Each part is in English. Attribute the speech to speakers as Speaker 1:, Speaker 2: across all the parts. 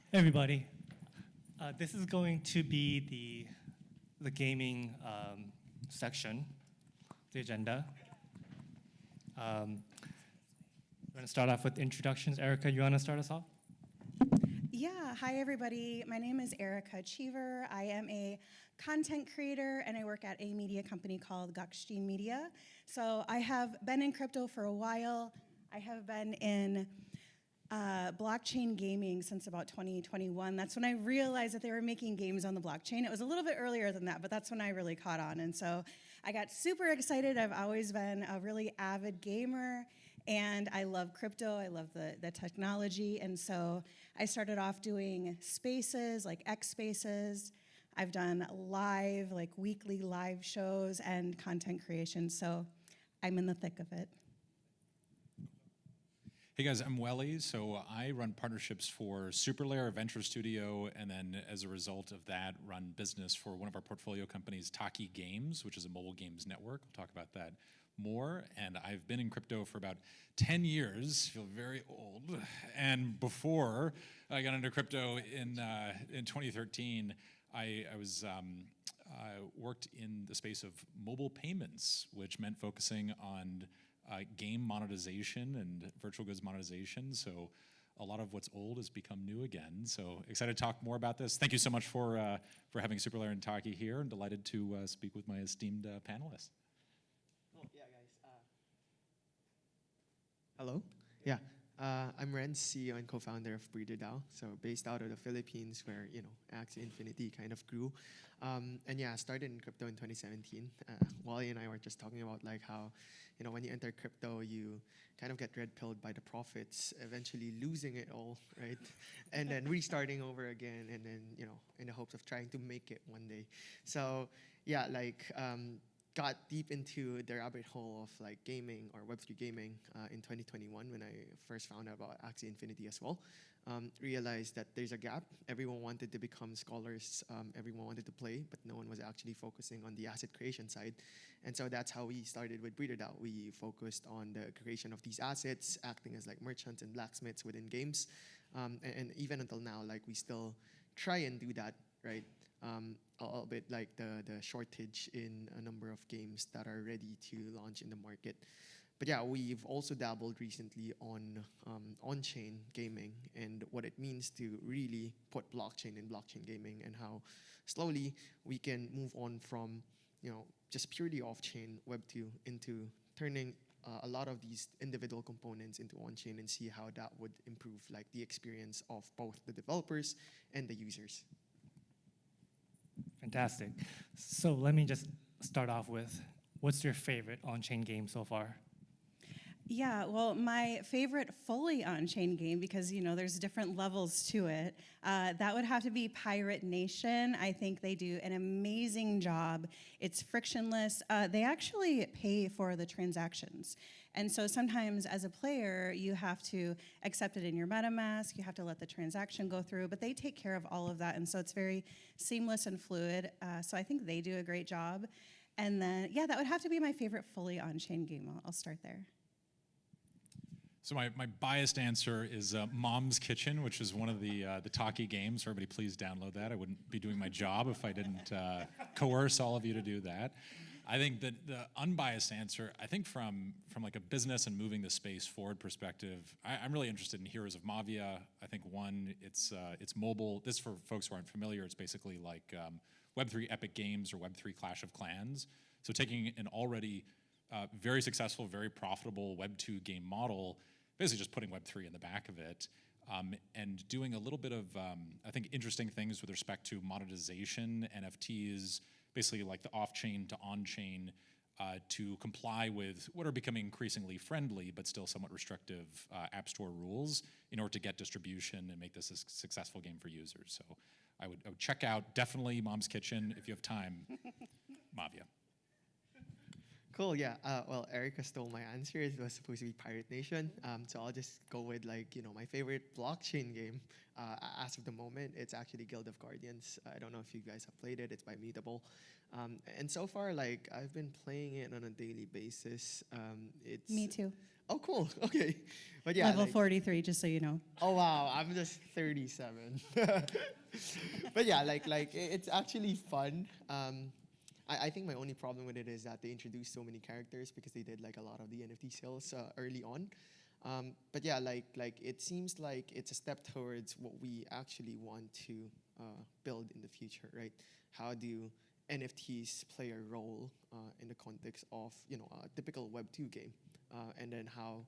Speaker 1: Hey everybody, this is going to be the gaming section, the agenda. We're going to start off with introductions. Erica, you want to start us off?
Speaker 2: Yeah, hi everybody. My name is Erica Cheever. I am a content creator and I work at a media company called Onchain Media. So I have been in crypto for a while. I have been in blockchain gaming since about 2021. That's when I realized that they were making games on the blockchain. It was a little bit earlier than that, but that's when I really caught on. And so I got super excited. I've always been a really avid gamer, and I love crypto. I love the technology. And so I started off doing spaces, like X Spaces. I've done live, like weekly live shows and content creation. So I'm in the thick of it.
Speaker 3: Hey guys, I'm Welly. So I run partnerships for SuperLayer, a venture studio, and then as a result of that, run business for one of our portfolio companies, Taki Games, which is a mobile games network. We'll talk about that more. And I've been in crypto for about 10 years, feel very old. And before I got into crypto in 2013, I worked in the space of mobile payments, which meant focusing on game monetization and virtual goods monetization. So a lot of what's old has become new again. So excited to talk more about this. Thank you so much for having SuperLayer and Taki here, and delighted to speak with my esteemed panelists.
Speaker 4: Oh, yeah, guys. Hello. Yeah. I'm Ren, CEO and co-founder of BreederDAO. So based out of the Philippines, where Axie Infinity kind of grew, and yeah, I started in crypto in 2017. Wally and I were just talking about like how, when you enter crypto, you kind of get red pilled by the profits, eventually losing it all, right, and then restarting over again, and then in the hopes of trying to make it one day. So yeah, like. Got deep into the rabbit hole of like gaming or Web3 gaming in 2021 when I first found out about Axie Infinity as well. Realized that there's a gap. Everyone wanted to become scholars. Everyone wanted to play, but no one was actually focusing on the asset creation side. And so that's how we started with BreederDAO. We focused on the creation of these assets, acting as like merchants and blacksmiths within games. And even until now, like we still try and do that, right? A little bit like the shortage in a number of games that are ready to launch in the market. But yeah, we've also dabbled recently on on-chain gaming and what it means to really put blockchain in blockchain gaming, and how slowly we can move on from just purely off-chain Web2 into turning a lot of these individual components into on-chain, and see how that would improve like the experience of both the developers and the users.
Speaker 1: Fantastic. So let me just start off with, what's your favorite on-chain game so far?
Speaker 2: Yeah, well, my favorite fully on-chain game, because there's different levels to it, that would have to be Pirate Nation. I think they do an amazing job. It's frictionless. They actually pay for the transactions. And so sometimes as a player, you have to accept it in your MetaMask, you have to let the transaction go through, but they take care of all of that. And so it's very seamless and fluid. So I think they do a great job. And then, yeah, that would have to be my favorite fully on-chain game. I'll start there.
Speaker 3: So my biased answer is Mom's Kitchen, which is one of the Taki games. So everybody please download that. I wouldn't be doing my job if I didn't coerce all of you to do that. I think that the unbiased answer, I think from like a business and moving the space forward perspective, I'm really interested in Heroes of Mavia. I think one, it's mobile. This, for folks who aren't familiar, it's basically like Web3 Epic Games or Web3 Clash of Clans. So taking an already very successful, very profitable Web2 game model, basically just putting Web3 in the back of it, and doing a little bit of, I think, interesting things with respect to monetization, NFTs, basically like the off-chain to on-chain, to comply with what are becoming increasingly friendly but still somewhat restrictive App Store rules in order to get distribution and make this a successful game for users. So I would check out definitely Mom's Kitchen if you have time. Mavia.
Speaker 4: Cool. Yeah. Well, Erica stole my answer. It was supposed to be Pirate Nation. So I'll just go with my favorite blockchain game. As of the moment, it's actually Guild of Guardians. I don't know if you guys have played it. It's by Mutable. And so far, I've been playing it on a daily basis. It's
Speaker 2: Me too.
Speaker 4: Oh, cool. Okay. But yeah.
Speaker 2: Level 43, just so you know.
Speaker 4: Oh wow, I'm just 37. But yeah, it's actually fun. I think my only problem with it is that they introduced so many characters because they did a lot of the NFT sales early on. But yeah, it seems like it's a step towards what we actually want to build in the future, right? How do NFTs play a role in the context of a typical Web 2 game, and then how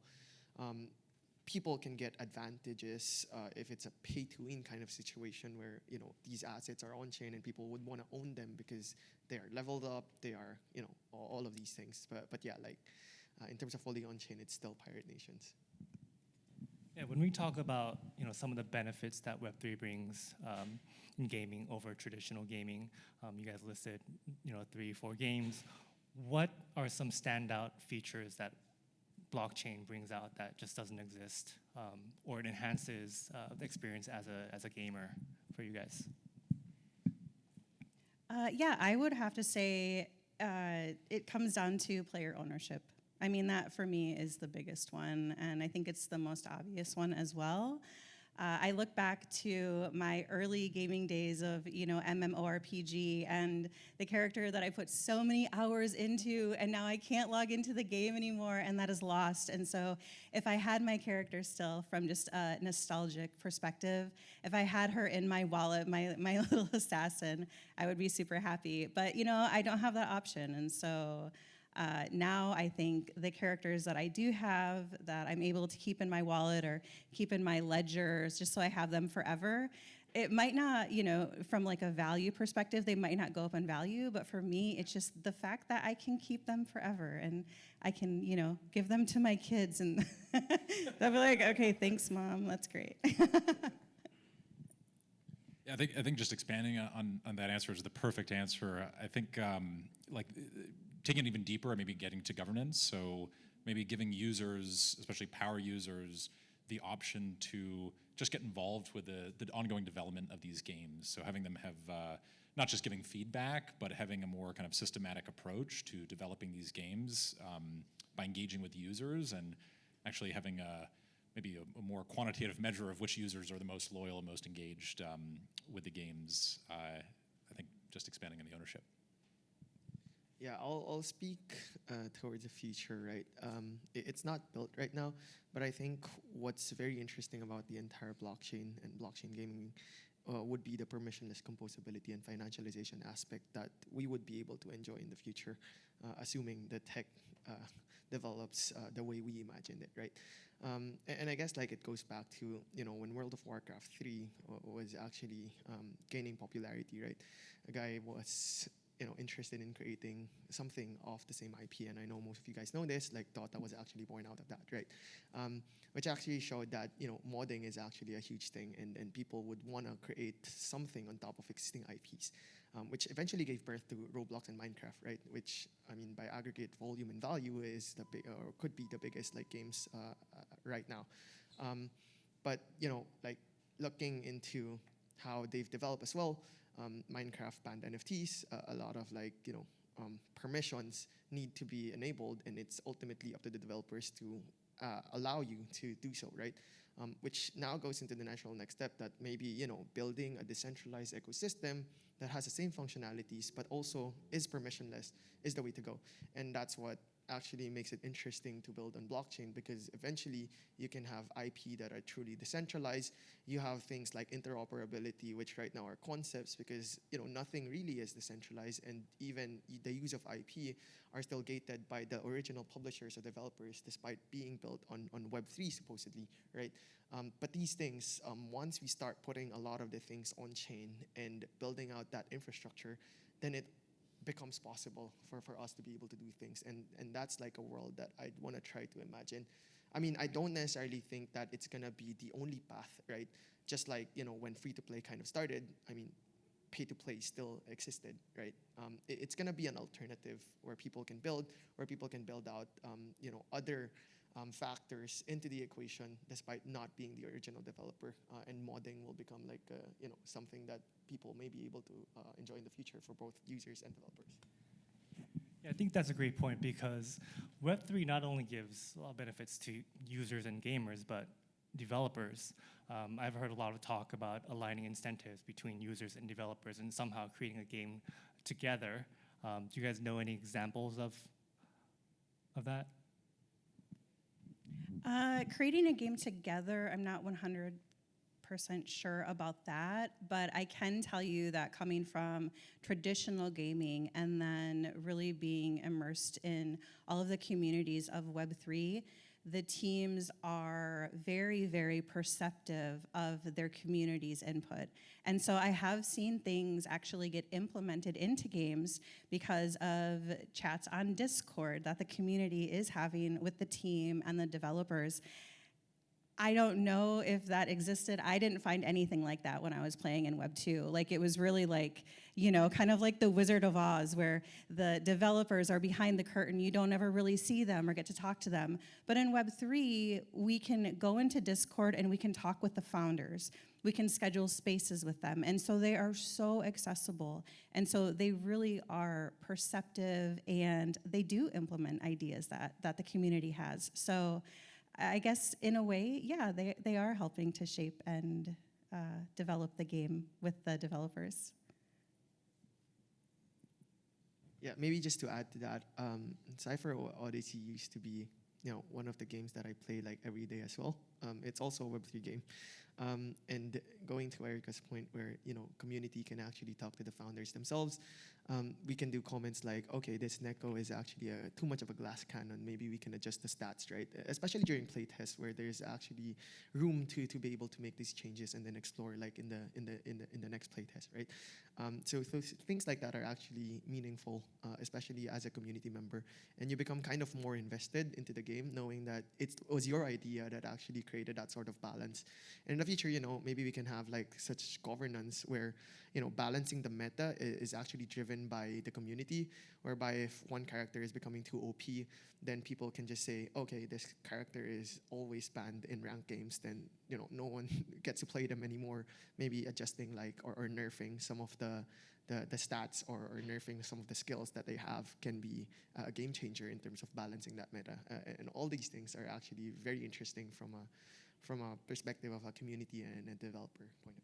Speaker 4: people can get advantages if it's a pay-to-win kind of situation where these assets are on chain and people would want to own them because they are leveled up, they are all of these things. But yeah, in terms of fully on chain, it's still Pirate Nations.
Speaker 1: Yeah, when we talk about some of the benefits that Web3 brings in gaming over traditional gaming, you guys listed 3-4 games. What are some standout features that blockchain brings out that just doesn't exist, or it enhances the experience as a gamer for you guys?
Speaker 2: Yeah, I would have to say it comes down to player ownership. I mean, that for me is the biggest one, and I think it's the most obvious one as well. I look back to my early gaming days of, MMORPG and the character that I put so many hours into, and now I can't log into the game anymore, and that is lost. And so if I had my character still, from just a nostalgic perspective, if I had her in my wallet, my little assassin, I would be super happy. But, I don't have that option, and so now I think the characters that I do have that I'm able to keep in my wallet or keep in my ledgers just so I have them forever, it might not, from a value perspective, they might not go up in value, but for me, it's just the fact that I can keep them forever and I can, give them to my kids and they'll be like, okay, thanks, Mom, that's great.
Speaker 3: Yeah, I think just expanding on that answer is the perfect answer. I think taking it even deeper and maybe getting to governance. So maybe giving users, especially power users, the option to just get involved with the ongoing development of these games. So having them have not just giving feedback, but having a more kind of systematic approach to developing these games by engaging with users and actually having maybe a more quantitative measure of which users are the most loyal and most engaged with the games. I think just expanding on the ownership.
Speaker 4: Yeah, I'll speak towards the future, right? It's not built right now, but I think what's very interesting about the entire blockchain and blockchain gaming would be the permissionless composability and financialization aspect that we would be able to enjoy in the future, assuming the tech develops the way we imagined it, right? And I guess it goes back to when World of Warcraft 3 was actually gaining popularity, right? A guy was interested in creating something off the same IP, and I know most of you guys know this, Dota was actually born out of that, right? Which actually showed that, modding is actually a huge thing, and people would want to create something on top of existing IPs, which eventually gave birth to Roblox and Minecraft, right? Which, I mean, by aggregate volume and value is or could be the biggest, games right now. But, looking into how they've developed as well, Minecraft banned NFTs. A lot of permissions need to be enabled, and it's ultimately up to the developers to allow you to do so, right? Which now goes into the natural next step that maybe building a decentralized ecosystem that has the same functionalities but also is permissionless is the way to go, and that's what actually makes it interesting to build on blockchain, because eventually you can have IP that are truly decentralized. You have things like interoperability, which right now are concepts because nothing really is decentralized, and even the use of IP are still gated by the original publishers or developers, despite being built on Web3 supposedly, right? But these things, once we start putting a lot of the things on chain and building out that infrastructure, then it becomes possible for us to be able to do things, and that's a world that I'd want to try to imagine. I mean, I don't necessarily think that it's gonna be the only path, right? Just when free to play kind of started, I mean, pay-to-play still existed, right? It's going to be an alternative where people can build, out, other factors into the equation, despite not being the original developer. And modding will become like, something that people may be able to enjoy in the future for both users and developers.
Speaker 1: Yeah, I think that's a great point because Web3 not only gives a lot of benefits to users and gamers, but developers. I've heard a lot of talk about aligning incentives between users and developers and somehow creating a game together. Do you guys know any examples of that?
Speaker 2: Creating a game together, I'm not 100% sure about that, but I can tell you that coming from traditional gaming and then really being immersed in all of the communities of Web3, the teams are very, very perceptive of their community's input. And so I have seen things actually get implemented into games because of chats on Discord that the community is having with the team and the developers. I don't know if that existed. I didn't find anything like that when I was playing in Web 2. Like, it was really like, kind of like the Wizard of Oz, where the developers are behind the curtain. You don't ever really see them or get to talk to them. But in Web 3, we can go into Discord and we can talk with the founders. We can schedule spaces with them. And so they are so accessible. And so they really are perceptive, and they do implement ideas that the community has. So I guess in a way, yeah, they are helping to shape and develop the game with the developers.
Speaker 4: Yeah, maybe just to add to that, Cypher Odyssey used to be, one of the games that I play like every day as well. It's also a Web3 game. And going to Erica's point where, community can actually talk to the founders themselves, we can do comments like, okay, this Neko is actually too much of a glass cannon. Maybe we can adjust the stats, right? Especially during playtests where there's actually room to be able to make these changes and then explore like in the next playtest, right? So things like that are actually meaningful, especially as a community member. And you become kind of more invested into the game, knowing that it was your idea that actually created that sort of balance. And in the future, maybe we can have like such governance where, balancing the meta is actually driven by the community, whereby if one character is becoming too OP, then people can just say, okay, this character is always banned in ranked games, then no one gets to play them anymore. Maybe adjusting like or nerfing some of the stats or nerfing some of the skills that they have can be a game changer in terms of balancing that meta. And all these things are actually very interesting from a perspective of a community and a developer point of view.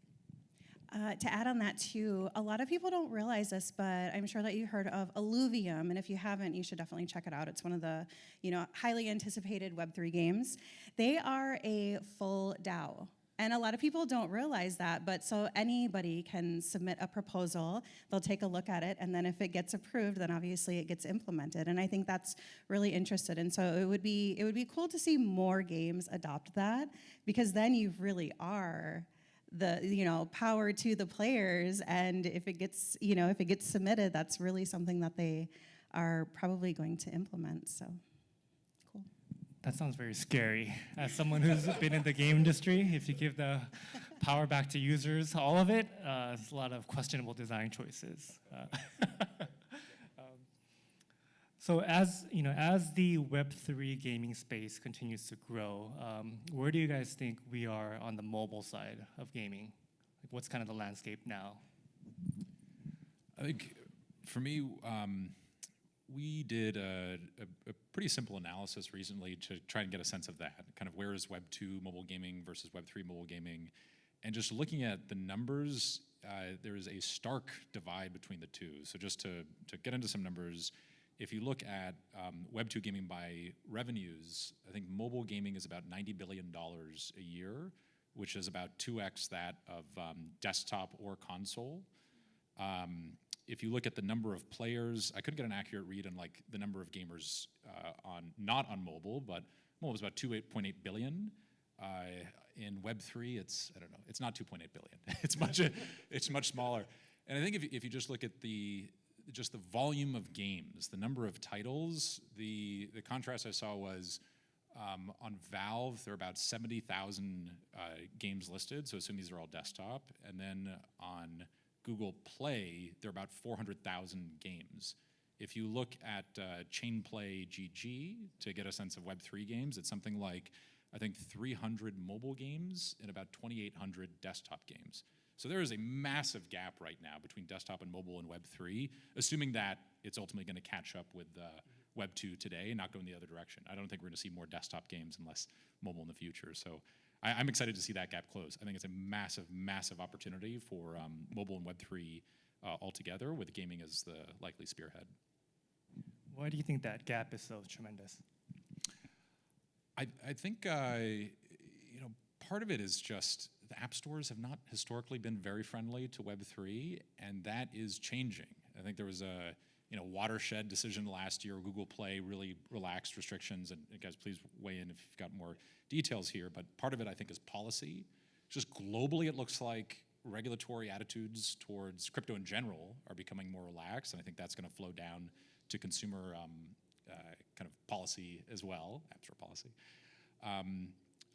Speaker 2: To add on that too, a lot of people don't realize this, but I'm sure that you heard of Illuvium, and if you haven't, you should definitely check it out. It's one of the highly anticipated Web3 games. They are a full DAO. And a lot of people don't realize that, but so anybody can submit a proposal, they'll take a look at it, and then if it gets approved, then obviously it gets implemented. And I think that's really interesting. And so it would be cool to see more games adopt that, because then you really are the power to the players, and if it gets submitted, that's really something that they are probably going to implement. So cool.
Speaker 1: That sounds very scary. As someone who's been in the game industry, if you give the power back to users, all of it, it's a lot of questionable design choices. So as the Web3 gaming space continues to grow, where do you guys think we are on the mobile side of gaming? Like, what's kind of the landscape now?
Speaker 3: I think for me, we did a pretty simple analysis recently to try and get a sense of that, kind of where is Web 2 mobile gaming versus Web 3 mobile gaming. And just looking at the numbers, there is a stark divide between the two. So just to get into some numbers, if you look at Web 2 gaming by revenues, I think mobile gaming is about $90 billion a year, which is about 2x that of desktop or console. If you look at the number of players, I couldn't get an accurate read on like the number of gamers not on mobile, but mobile was about 2.8 billion. In Web 3, it's not 2.8 billion. It's much smaller. And I think if you just look at the volume of games, the number of titles, the contrast I saw was on Valve, there are about 70,000 games listed, so assume these are all desktop. And then on Google Play, there are about 400,000 games. If you look at Chainplay GG to get a sense of Web3 games, it's something like, I think, 300 mobile games and about 2,800 desktop games. So there is a massive gap right now between desktop and mobile and Web3, assuming that it's ultimately going to catch up with Web2 today and not go in the other direction. I don't think we're going to see more desktop games and less mobile in the future. So I'm excited to see that gap close. I think it's a massive, massive opportunity for mobile and Web3 altogether, with gaming as the likely spearhead.
Speaker 1: Why do you think that gap is so tremendous?
Speaker 3: I think part of it is just the app stores have not historically been very friendly to Web3, and that is changing. I think there was a watershed decision last year. Google Play really relaxed restrictions, and guys, please weigh in if you've got more details here. But part of it, I think, is policy. Just globally, it looks like regulatory attitudes towards crypto in general are becoming more relaxed, and I think that's going to flow down to consumer kind of policy as well, app store policy.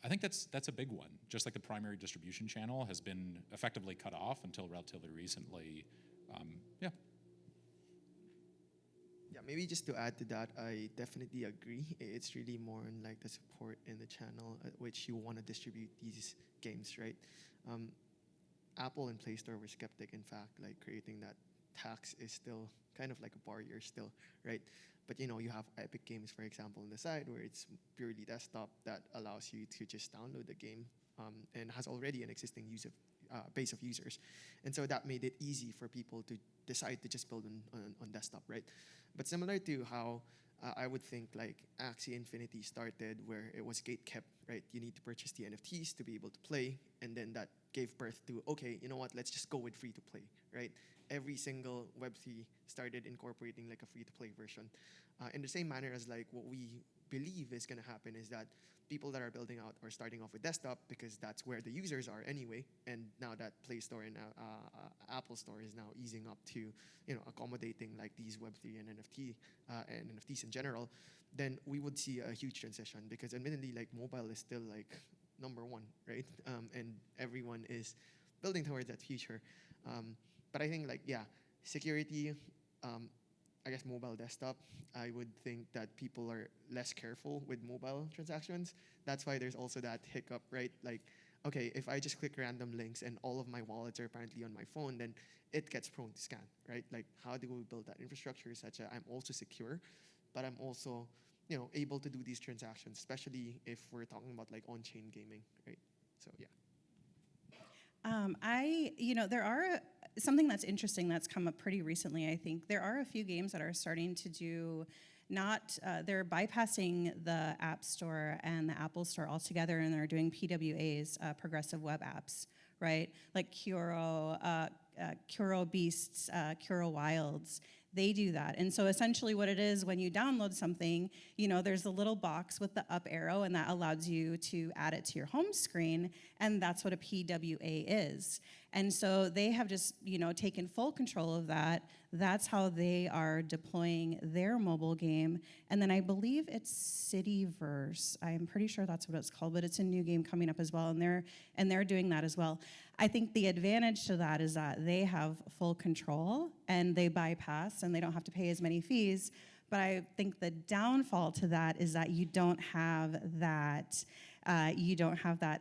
Speaker 3: I think that's a big one. Just like the primary distribution channel has been effectively cut off until relatively recently. Yeah.
Speaker 4: Yeah, maybe just to add to that, I definitely agree. It's really more on like the support in the channel at which you want to distribute these games, right? Apple and Play Store were skeptic, in fact, like creating that tax is still kind of like a barrier still, right? But you have Epic Games, for example, on the side where it's purely desktop that allows you to just download the game and has already an existing base of users. And so that made it easy for people to decide to just build on desktop, right? But similar to how I would think like Axie Infinity started, where it was gate kept, right? You need to purchase the NFTs to be able to play, and then that gave birth to, okay, you know what, let's just go with free to play, right? Every single Web3 started incorporating like a free to play version. In the same manner as like what we believe is going to happen is that people that are building out are starting off with desktop because that's where the users are anyway. And now that Play Store and Apple Store is now easing up to accommodating like these Web3 and NFTs in general, then we would see a huge transition, because admittedly like mobile is still like number one, right? And everyone is building towards that future. But I think like, yeah, security, I guess mobile desktop, I would think that people are less careful with mobile transactions. That's why there's also that hiccup, right? Like, okay, if I just click random links and all of my wallets are apparently on my phone, then it gets prone to scan, right? Like, how do we build that infrastructure such that I'm also secure, but I'm also, able to do these transactions, especially if we're talking about like on-chain gaming, right? So yeah.
Speaker 2: There are something that's interesting that's come up pretty recently. I think there are a few games that are starting to do they're bypassing the App Store and the Apple Store altogether, and they're doing PWAs, progressive web apps, right? Like Kuro Beasts, Kuro Wilds. They do that. And so essentially what it is, when you download something, there's a little box with the up arrow, and that allows you to add it to your home screen, and that's what a PWA is. And so they have just, taken full control of that. That's how they are deploying their mobile game. And then I believe it's Cityverse. I'm pretty sure that's what it's called, but it's a new game coming up as well, and they're doing that as well. I think the advantage to that is that they have full control and they bypass and they don't have to pay as many fees. But I think the downfall to that is that you don't have that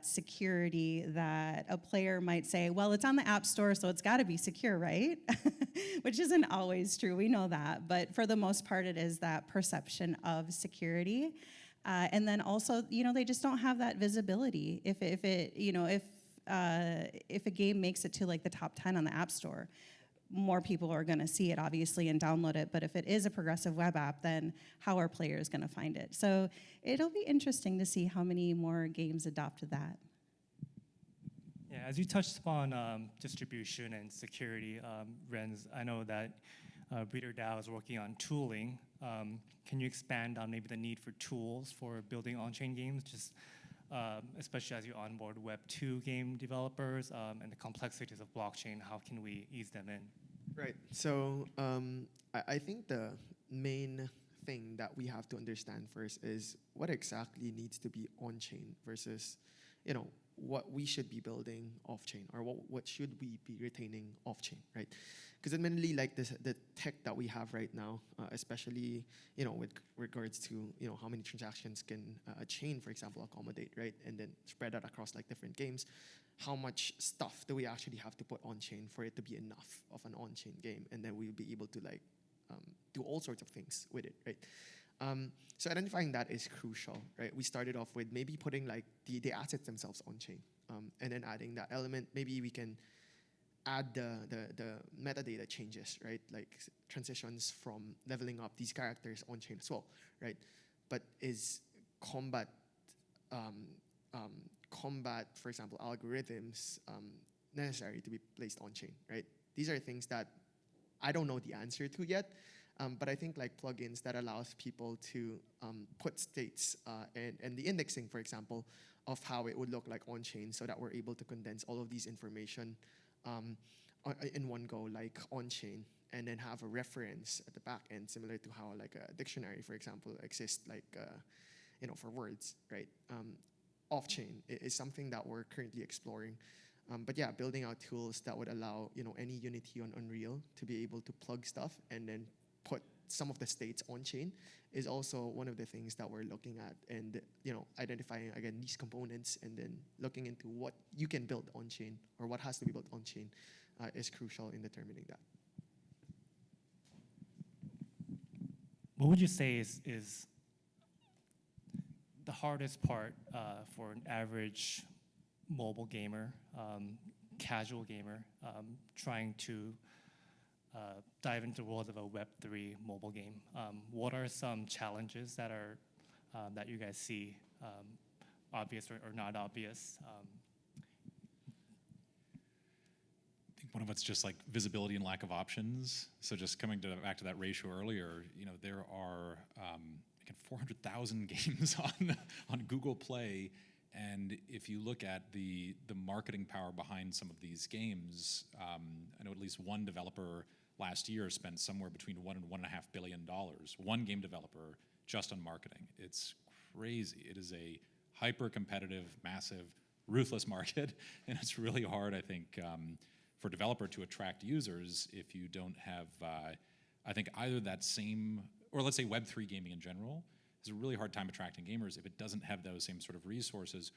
Speaker 2: security that a player might say, well, it's on the App Store, so it's got to be secure, right? Which isn't always true. We know that. But for the most part, it is that perception of security. And then also, they just don't have that visibility. If a game makes it to like the top 10 on the App Store, more people are going to see it, obviously, and download it. But if it is a progressive web app, then how are players going to find it? So it'll be interesting to see how many more games adopt that.
Speaker 1: Yeah, as you touched upon distribution and security, Renz, I know that BreederDAO is working on tooling. Can you expand on maybe the need for tools for building on-chain games, just especially as you onboard Web 2 game developers and the complexities of blockchain? How can we ease them in?
Speaker 4: Right. So I think the main thing that we have to understand first is what exactly needs to be on-chain versus, what we should be building off-chain, or what should we be retaining off-chain, right? Because admittedly, like the tech that we have right now, especially with regards to how many transactions can a chain, for example, accommodate, right? And then spread out across like different games. How much stuff do we actually have to put on-chain for it to be enough of an on-chain game, and then we'll be able to like do all sorts of things with it, right? So identifying that is crucial, right? We started off with maybe putting like the assets themselves on chain, and then adding that element. Maybe we can add the metadata changes, right? Like transitions from leveling up these characters on chain as well, right? But is combat, for example, algorithms necessary to be placed on chain, right? These are things that I don't know the answer to yet. But I think like plugins that allows people to put states and the indexing, for example, of how it would look like on chain, so that we're able to condense all of these information in one go, like on chain, and then have a reference at the back end, similar to how like a dictionary, for example, exists like for words, right? Off chain is something that we're currently exploring. But yeah, building out tools that would allow any Unity on Unreal to be able to plug stuff and then put some of the states on chain is also one of the things that we're looking at, and identifying again these components and then looking into what you can build on chain or what has to be built on chain is crucial in determining that.
Speaker 1: What would you say is the hardest part for an average mobile gamer, casual gamer, trying to dive into the world of a Web3 mobile game? What are some challenges that are that you guys see, obvious or not obvious?
Speaker 3: I think one of it's just like visibility and lack of options. So just coming back to that ratio earlier, there are 400,000 games on Google Play, and if you look at the marketing power behind some of these games, I know at least one developer last year spent somewhere between $1 and $1.5 billion. One game developer just on marketing. It's crazy. It is a hyper-competitive, massive, ruthless market, and it's really hard, I think, for a developer to attract users if you don't have, I think, either that same, or let's say Web3 gaming in general, has a really hard time attracting gamers if it doesn't have those same sort of resources,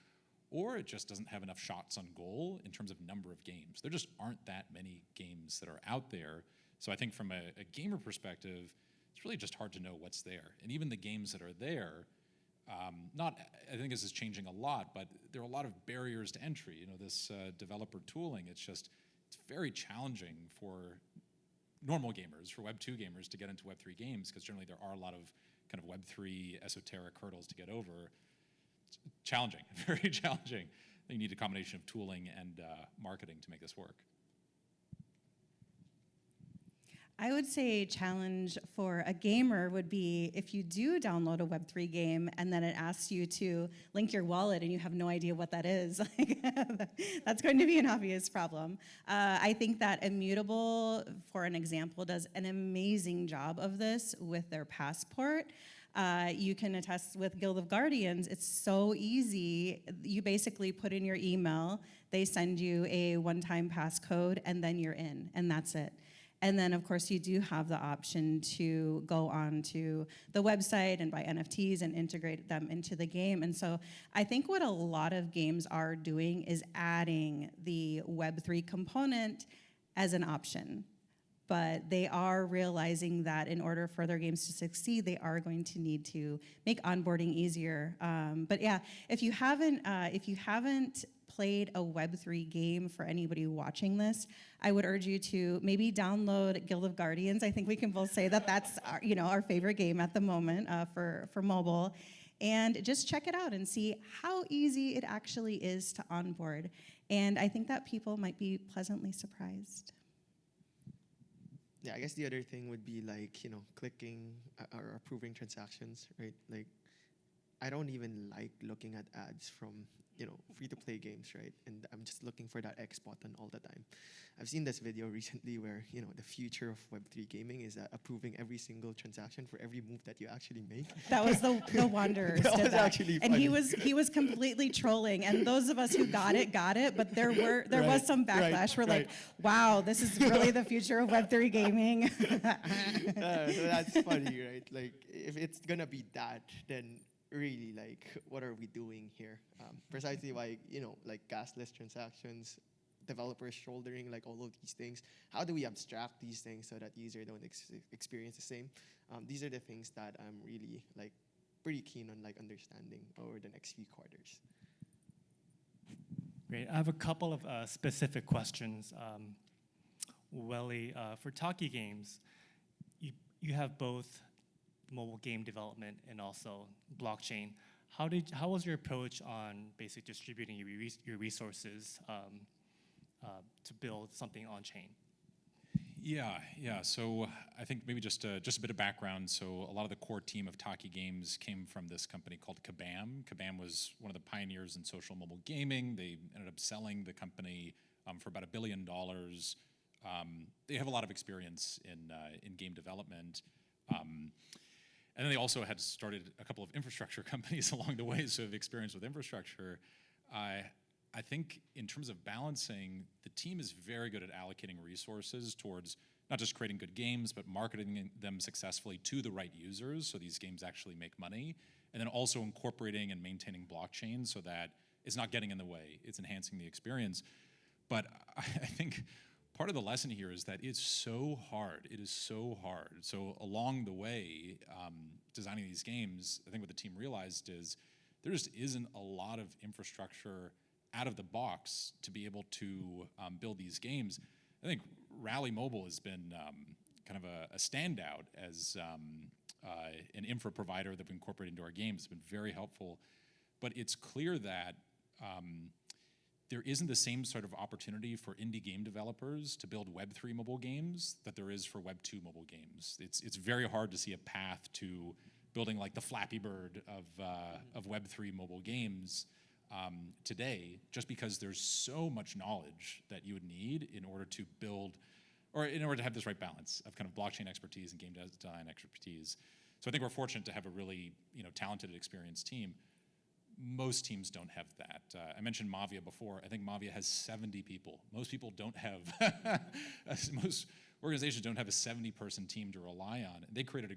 Speaker 3: or it just doesn't have enough shots on goal in terms of number of games. There just aren't that many games that are out there. So I think from a gamer perspective, it's really just hard to know what's there. And even the games that are there, I think this is changing a lot, but there are a lot of barriers to entry. This developer tooling, it's very challenging for normal gamers, for Web 2 gamers to get into Web 3 games, because generally there are a lot of kind of Web 3 esoteric hurdles to get over. It's challenging, very challenging. You need a combination of tooling and marketing to make this work.
Speaker 2: I would say challenge for a gamer would be if you do download a Web3 game and then it asks you to link your wallet and you have no idea what that is. That's going to be an obvious problem. I think that Immutable, for an example, does an amazing job of this with their passport. You can attest with Guild of Guardians, it's so easy. You basically put in your email, they send you a one-time passcode, and then you're in, and that's it. And then, of course, you do have the option to go on to the website and buy NFTs and integrate them into the game. And so I think what a lot of games are doing is adding the Web3 component as an option. But they are realizing that in order for their games to succeed, they are going to need to make onboarding easier. But yeah, if you haven't played a Web3 game, for anybody watching this, I would urge you to maybe download Guild of Guardians. I think we can both say that that's our favorite game at the moment for mobile. And just check it out and see how easy it actually is to onboard. And I think that people might be pleasantly surprised.
Speaker 4: Yeah, I guess the other thing would be like, clicking or approving transactions, right? Like, I don't even like looking at ads from free-to-play games, right? And I'm just looking for that X button all the time. I've seen this video recently where, the future of Web3 gaming is approving every single transaction for every move that you actually make.
Speaker 2: That was the Wanderers
Speaker 4: That
Speaker 2: did
Speaker 4: was
Speaker 2: that.
Speaker 4: actually
Speaker 2: And he
Speaker 4: funny.
Speaker 2: was completely trolling. And those of us who got it, but there was
Speaker 4: Right,
Speaker 2: some backlash. We're
Speaker 4: right.
Speaker 2: like, wow, this is really the future of Web3 gaming.
Speaker 4: So that's funny, right? Like, if it's gonna be that, then really, like, what are we doing here? Precisely why, like gasless transactions, developers shouldering, like all of these things. How do we abstract these things so that user don't experience the same? These are the things that I'm really like pretty keen on like understanding over the next few quarters.
Speaker 1: Great. I have a couple of specific questions. Welly, for Talkie Games, you have both mobile game development and also blockchain. How was your approach on basically distributing your resources to build something on chain?
Speaker 3: Yeah. So I think maybe just a bit of background. So a lot of the core team of Talkie Games came from this company called Kabam. Kabam was one of the pioneers in social mobile gaming. They ended up selling the company for about $1 billion. They have a lot of experience in game development. And then they also had started a couple of infrastructure companies along the way, so have experience with infrastructure. I think in terms of balancing, the team is very good at allocating resources towards not just creating good games, but marketing them successfully to the right users so these games actually make money, and then also incorporating and maintaining blockchain so that it's not getting in the way, it's enhancing the experience. But I think part of the lesson here is that it's so hard. It is so hard. So along the way, designing these games, I think what the team realized is there just isn't a lot of infrastructure out of the box to be able to build these games. I think Rally Mobile has been kind of a standout as an infra provider that we incorporate into our games. It's been very helpful. But it's clear that there isn't the same sort of opportunity for indie game developers to build Web3 mobile games that there is for Web2 mobile games. It's very hard to see a path to building like the Flappy Bird of Web3 mobile games today, just because there's so much knowledge that you would need in order to build, or in order to have this right balance of kind of blockchain expertise and game design expertise. So I think we're fortunate to have a really talented and experienced team. Most teams don't have that. I mentioned Mavia before. I think Mavia has 70 people. Most people don't have, most organizations don't have a 70-person team to rely on. They created a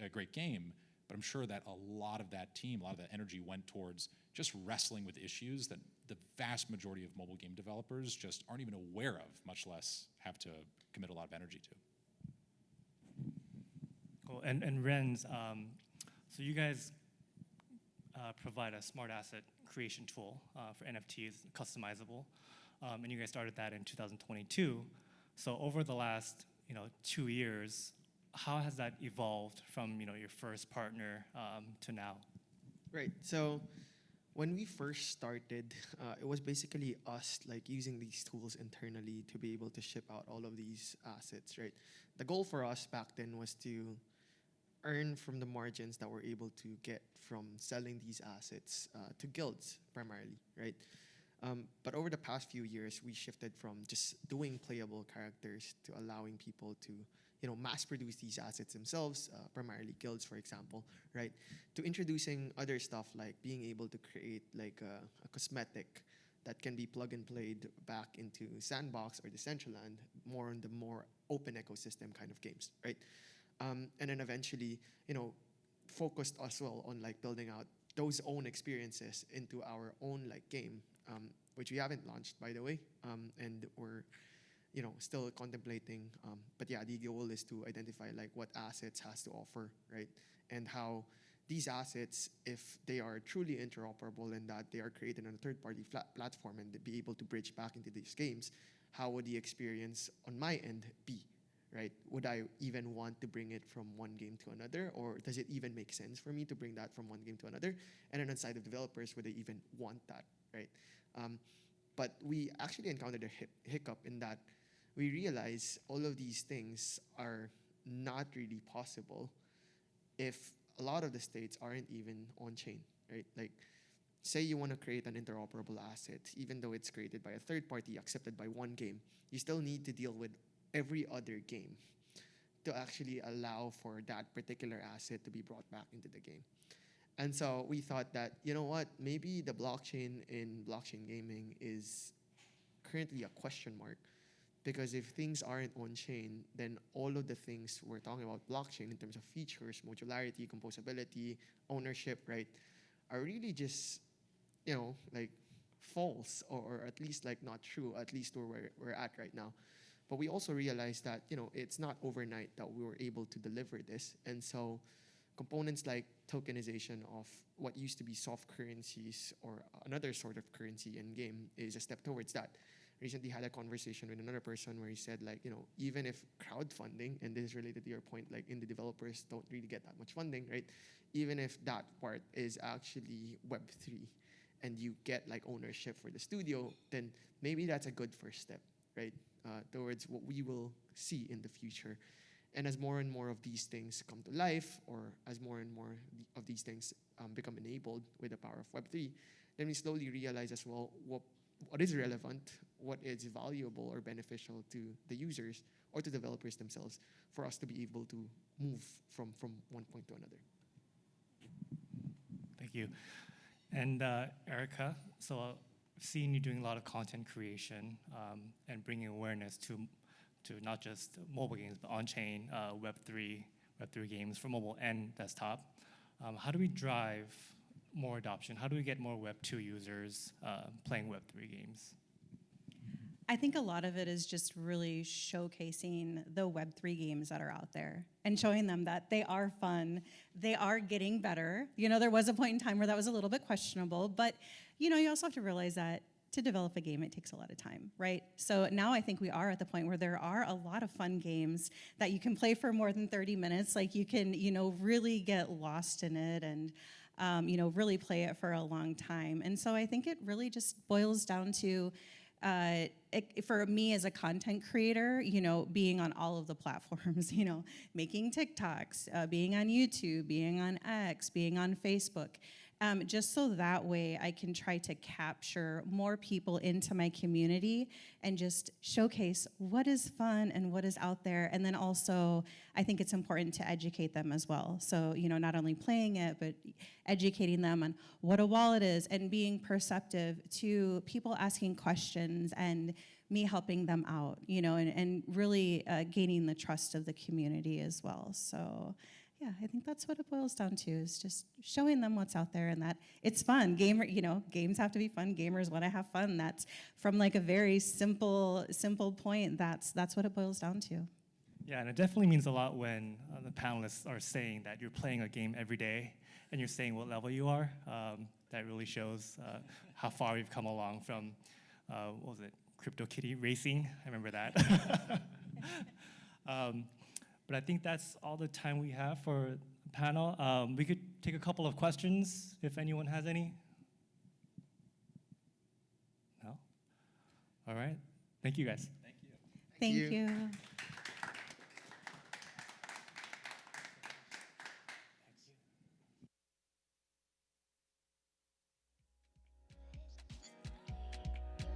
Speaker 3: great game, but I'm sure that a lot of that team, a lot of that energy went towards just wrestling with issues that the vast majority of mobile game developers just aren't even aware of, much less have to commit a lot of energy to.
Speaker 1: Cool. And Renz, so you guys provide a smart asset creation tool for NFTs, customizable, and you guys started that in 2022. So over the last 2 years, how has that evolved from your first partner to now?
Speaker 4: Right. So when we first started, it was basically us like using these tools internally to be able to ship out all of these assets, right? The goal for us back then was to earn from the margins that we're able to get from selling these assets to guilds primarily, right? But over the past few years, we shifted from just doing playable characters to allowing people to mass produce these assets themselves, primarily guilds, for example, right? To introducing other stuff like being able to create like a cosmetic that can be plug and played back into Sandbox or Decentraland, more on the more open ecosystem kind of games, right? And then eventually, focused as well on like building out those own experiences into our own like game, which we haven't launched, by the way, and we're still contemplating. But yeah, the goal is to identify like what assets has to offer, right? And how these assets, if they are truly interoperable and that they are created on a third-party platform and be able to bridge back into these games, how would the experience on my end be, right? Would I even want to bring it from one game to another, or does it even make sense for me to bring that from one game to another? And then on the side of developers, would they even want that, right? But we actually encountered a hiccup in that we realize all of these things are not really possible if a lot of the states aren't even on chain, right? Like say you want to create an interoperable asset, even though it's created by a third party, accepted by one game, you still need to deal with every other game to actually allow for that particular asset to be brought back into the game. And so we thought that, you know what, maybe the blockchain in blockchain gaming is currently a question mark. Because if things aren't on-chain, then all of the things we're talking about blockchain in terms of features, modularity, composability, ownership, right, are really just, like false or at least like not true, at least where we're at right now. But we also realized that, it's not overnight that we were able to deliver this. And so components like tokenization of what used to be soft currencies or another sort of currency in game is a step towards that. Recently had a conversation with another person where he said, like, even if crowdfunding, and this is related to your point, like indie developers don't really get that much funding, right? Even if that part is actually Web3 and you get like ownership for the studio, then maybe that's a good first step, right? Towards what we will see in the future. And as more and more of these things come to life, or as more and more of these things become enabled with the power of Web3, then we slowly realize as well what is relevant, what is valuable or beneficial to the users or to developers themselves for us to be able to move from one point to another.
Speaker 1: Thank you. And Erica, so I've seen you doing a lot of content creation and bringing awareness to not just mobile games, but on-chain Web3 games for mobile and desktop. How do we drive more adoption? How do we get more Web 2 users playing Web 3 games?
Speaker 2: I think a lot of it is just really showcasing the Web3 games that are out there and showing them that they are fun, they are getting better. There was a point in time where that was a little bit questionable, but you also have to realize that to develop a game, it takes a lot of time, right? So now I think we are at the point where there are a lot of fun games that you can play for more than 30 minutes. Like you can, really get lost in it and really play it for a long time. And so I think it really just boils down to, for me as a content creator, being on all of the platforms, making TikToks, being on YouTube, being on X, being on Facebook, just so that way I can try to capture more people into my community and just showcase what is fun and what is out there. And then also, I think it's important to educate them as well. So, not only playing it, but educating them on what a wallet is and being perceptive to people asking questions and me helping them out, and really gaining the trust of the community as well. So yeah, I think that's what it boils down to, is just showing them what's out there and that it's fun. Games have to be fun. Gamers want to have fun. That's from like a very simple point. That's what it boils down to.
Speaker 1: Yeah, and it definitely means a lot when the panelists are saying that you're playing a game every day and you're saying what level you are. That really shows how far we've come along from, what was it, CryptoKitty racing? I remember that. But I think that's all the time we have for the panel. We could take a couple of questions if anyone has any. No? All right. Thank you, guys.
Speaker 3: Thank you.
Speaker 2: Thank you.